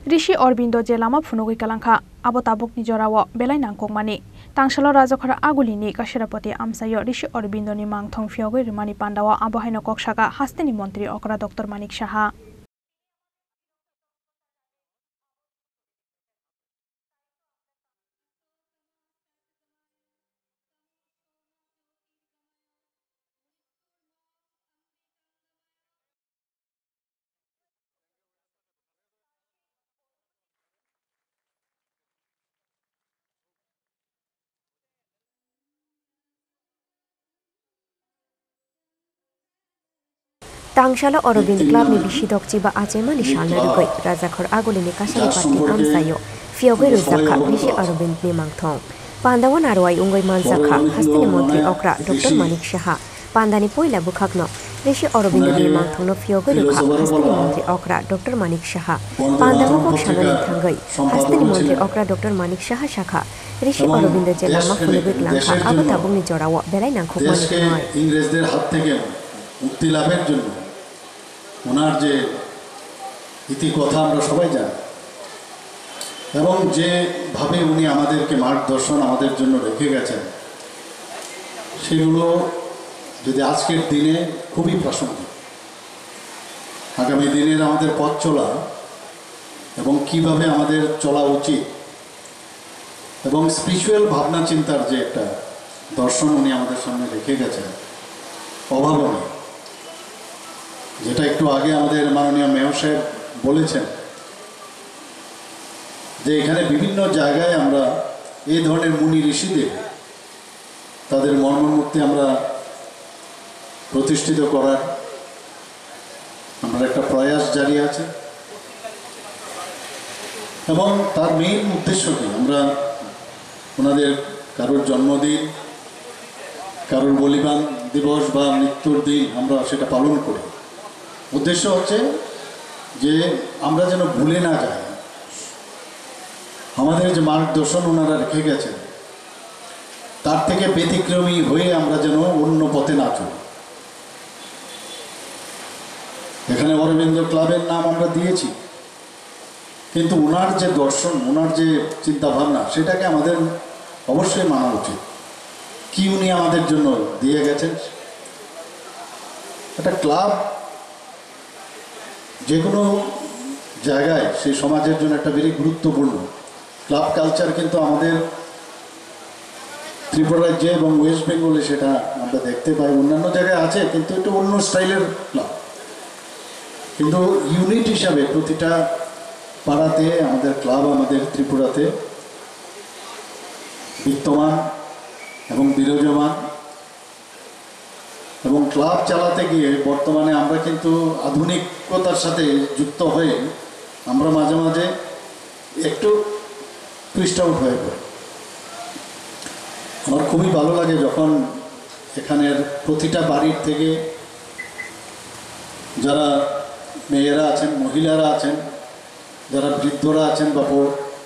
Rishi Aurobindo je Lama Phunugwi Kwlangkha abo Tabukni Jorao Belai Nangkukmani Tangsalo Rajakhor Aguli ni Kasirapati Amchaio Rishi AurobindoNi Mangthong Phiyogwi Rwmani Pandao abo haino Sakha Hasteni Mantri okra Dr.Manik Sakha Tangsalo Aurobind Clubni Bisidokchiba Achaimani Salno Rajakhor Aguli Kasari Patti Amchaio Phiyogwi Sakha Rishi Aurobind ni Mangthong Pandao narwai ungoi man Sakha Hasteni Mantri okra Dr.Manik Sakha Pandani poila bukhakno Rishi Aurobindo ni Mangthong no Phiyogwi Hasteni Mantri okra Dr.Manik Sakha Pandao bok shanani thangai Hasteni Mantri okra Dr.Manik Sakha Sakha Rishi Aurobindo je Lama Phunugwi Kwlangkha abo Tabukni Jorao Belai Nangkukmani ইংরেজদের হাত থেকে মুক্তি লাভের জন্য ওনার যে ইতি কথা আমরা সবাই জানি এবং যেভাবে উনি আমাদেরকে মার্গদর্শন আমাদের জন্য রেখে গেছেন সেগুলো যদি আজকের দিনে খুবই প্রাসঙ্গিক আগামী দিনের আমাদের পথ চলা এবং কিভাবে আমাদের চলা উচিত এবং স্পিরিচুয়াল ভাবনা চিন্তার যে একটা দর্শন উনি আমাদের সামনে রেখে গেছেন অভাবনীয় যেটা একটু আগে আমাদের মাননীয় মেয়র সাহেব বলেছেন যে এখানে বিভিন্ন জায়গায় আমরা এই ধরনের মুনি ঋষিদের তাদের মর্মমূর্তি আমরা প্রতিষ্ঠিত করার আমরা একটা প্রয়াস জারি আছে এবং তার মেইন উদ্দেশ্য কি আমরা ওনাদের কারোর জন্মদিন কারোর বলিদান দিবস বা মৃত্যুর দিন আমরা সেটা পালন করি উদ্দেশ্য হচ্ছে যে আমরা যেন ভুলে না যাই আমাদের যে মার্গদর্শন ওনারা রেখে গেছেন তার থেকে ব্যতিক্রমী হয়ে আমরা যেন অন্য পথে না চলি এখানে অরবিন্দ ক্লাবের নাম আমরা দিয়েছি কিন্তু ওনার যে দর্শন ওনার যে চিন্তাভাবনা সেটাকে আমাদের অবশ্যই মানা উচিত কি উনি আমাদের জন্য দিয়ে গেছেন একটা ক্লাব যে কোনো জায়গায় সেই সমাজের জন্য একটা ভেরি গুরুত্বপূর্ণ ক্লাব কালচার কিন্তু আমাদের ত্রিপুরা রাজ্যে এবং ওয়েস্ট বেঙ্গলে সেটা আমরা দেখতে পাই অন্যান্য জায়গায় আছে কিন্তু একটু অন্য স্টাইলের ক্লাব কিন্তু ইউনিট হিসাবে প্রতিটা পাড়াতে আমাদের ক্লাব আমাদের ত্রিপুরাতে বিদ্যমান এবং বিরাজমান এবং ক্লাব চালাতে গিয়ে বর্তমানে আমরা কিন্তু আধুনিকতার সাথে যুক্ত হয়ে আমরা মাঝে মাঝে একটু টুইস্ট আউট হয়ে পড়ি আমার খুবই ভালো লাগে যখন এখানের প্রতিটা বাড়ির থেকে যারা মেয়েরা আছেন মহিলারা আছেন যারা বৃদ্ধরা আছেন বা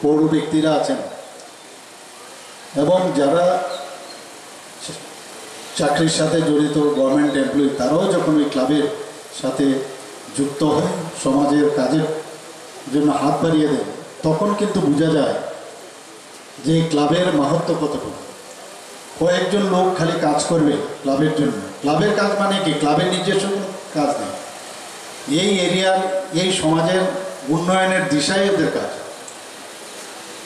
পৌর ব্যক্তিরা আছেন এবং যারা চাকরির সাথে জড়িত গভর্নমেন্ট এমপ্লয়ি তারাও যখন ওই ক্লাবের সাথে যুক্ত হয় সমাজের কাজের জন্য হাত বাড়িয়ে দেয় তখন কিন্তু বোঝা যায় যে ক্লাবের মাহাত্ম্য কতটুকু কয়েকজন লোক খালি কাজ করবে ক্লাবের জন্য ক্লাবের কাজ মানে কি ক্লাবের নিজস্ব কোনো কাজ নেই এই এরিয়ার এই সমাজের উন্নয়নের দিশাই এদের কাজ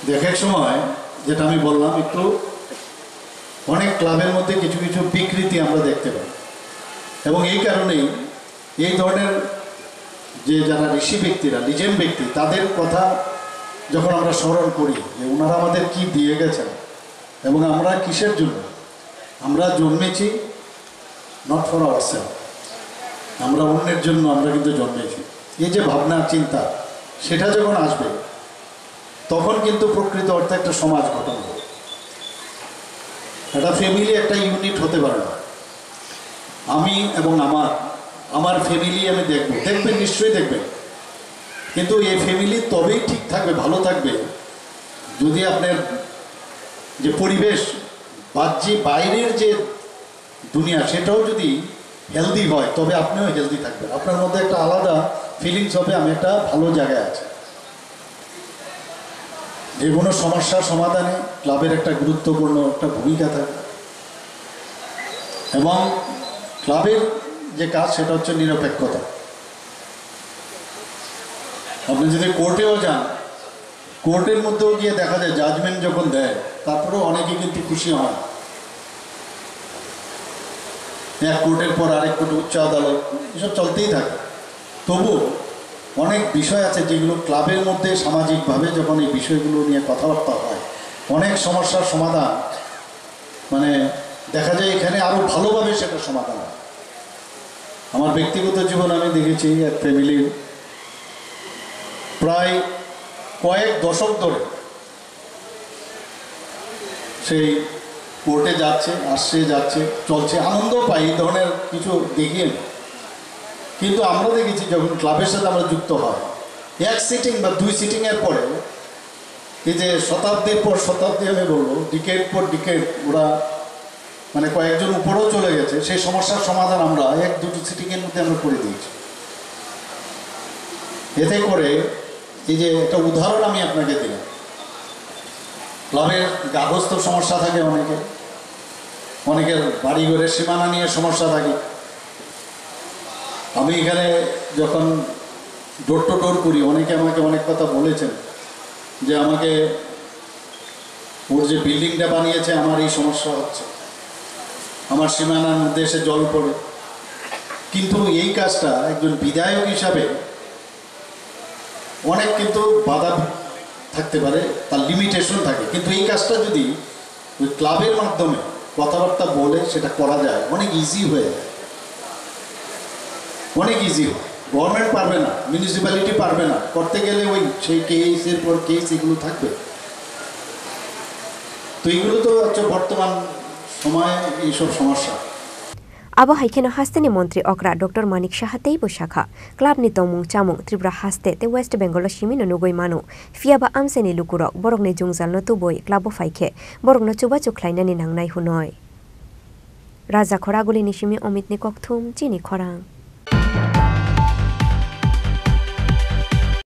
দেখার সময় যেটা আমি বললাম একটু অনেক ক্লাবের মধ্যে কিছু কিছু বিকৃতি আমরা দেখতে পাই এবং এই কারণেই এই ধরনের যে যারা ঋষি ব্যক্তিরা লিজেন্ড ব্যক্তি তাদের কথা যখন আমরা স্মরণ করি যে ওনারা আমাদের কি দিয়ে গেছেন এবং আমরা কিসের জন্য আমরা জন্মেছি নট ফর আওয়ারসেলফ আমরা অন্যের জন্য আমরা কিন্তু জন্মেছি এই যে ভাবনা চিন্তা সেটা যখন আসবে তখন কিন্তু প্রকৃত অর্থে একটা সমাজ গঠন হবে একটা ফ্যামিলি একটা ইউনিট হতে পারে না আমি এবং আমার ফ্যামিলি আমি দেখবেন নিশ্চয়ই দেখবেন কিন্তু এই ফ্যামিলি তবেই ঠিক থাকবে ভালো থাকবে যদি আপনার যে পরিবেশ বাহ্যিক বাইরের যে দুনিয়া সেটাও যদি হেলদি হয় তবে আপনিও হেলদি থাকবেন আপনার মধ্যে একটা আলাদা ফিলিংস হবে আমি একটা ভালো জায়গায় আছি যে কোনো সমস্যার সমাধানে ক্লাবের একটা গুরুত্বপূর্ণ একটা ভূমিকা থাকে এবং ক্লাবের যে কাজ সেটা হচ্ছে নিরপেক্ষতা। আপনি যদি কোর্টেও যান, কোর্টের মধ্যেও গিয়ে দেখা যায় জাজমেন্ট যখন দেয় তারপরেও অনেকে কিন্তু খুশি হয়। এক কোর্টের পর আরেক কোর্ট, উচ্চ আদালত, এসব চলতেই থাকে। তবু অনেক বিষয় আছে যেগুলো ক্লাবের মধ্যে সামাজিকভাবে যখন এই বিষয়গুলো নিয়ে কথাবার্তা হয়, অনেক সমস্যার সমাধান মানে দেখা যায় এখানে আরও ভালোভাবে সেটা সমাধান হয়। আমার ব্যক্তিগত জীবন আমি দেখেছি এক ফ্যামিলির প্রায় কয়েক দশক ধরে সেই কোর্টে যাচ্ছে, আসছে, যাচ্ছে, চলছে, আনন্দ পাই, এই ধরনের কিছু দেখিয়ে। কিন্তু আমরা দেখেছি যখন ক্লাবের সাথে আমরা যুক্ত হয়, এক সিটিং বা দুই সিটিংয়ের পরে এই যে শতাব্দীর পর শতাব্দী, আমি বলবো ডিকেড পর ডিকেড, ওরা মানে কয়েকজন উপরেও চলে গেছে, সেই সমস্যার সমাধান আমরা এক দুটো সিটিংয়ের মধ্যে আমরা করে দিয়েছি। এতে করে এই যে একটা উদাহরণ আমি আপনাকে দিলাম, ক্লাবের গার্হস্থ্য সমস্যা থাকে অনেকের বাড়িঘরের সীমানা নিয়ে সমস্যা থাকে। আমি এখানে যখন ডোর টু ডোর করি, অনেকে আমাকে অনেক কথা বলেছেন যে আমাকে ওর যে বিল্ডিংটা বানিয়েছে আমার এই সমস্যা হচ্ছে, আমার সীমানার মধ্যে এসে জল পড়ে। কিন্তু এই কাজটা একজন বিধায়ক হিসাবে অনেক কিন্তু বাধা থাকতে পারে, তার লিমিটেশন থাকে, কিন্তু এই কাজটা যদি ওই ক্লাবের মাধ্যমে কথাবার্তা বলে সেটা করা যায়, অনেক ইজি হয়ে যায়, অনেক ইজি হয়। গভর্নমেন্ট পারবে না, মিউনিসিপ্যালিটি পারবে না, করতে গেলে ওই সেই কেসের পর কেস এগুলো থাকবে। তো এগুলো তো হচ্ছে বর্তমান সময়ে এইসব সমস্যা। Abo haikeno Hasteni Mantri Okra Dr.Manik Shahatei bo Sakha Clubni Tongmung Chamung Tripura Haste te West Bengal Shimino RugwiMani Phiyaba Amseni Lukurok Borokni Jungzal no Tuboi Clubo Faike Borokno Chuba Chuklainani Nangnai Hunoi Rajakhor Aguli Nishimi Omitni Kokthum Chini Khorang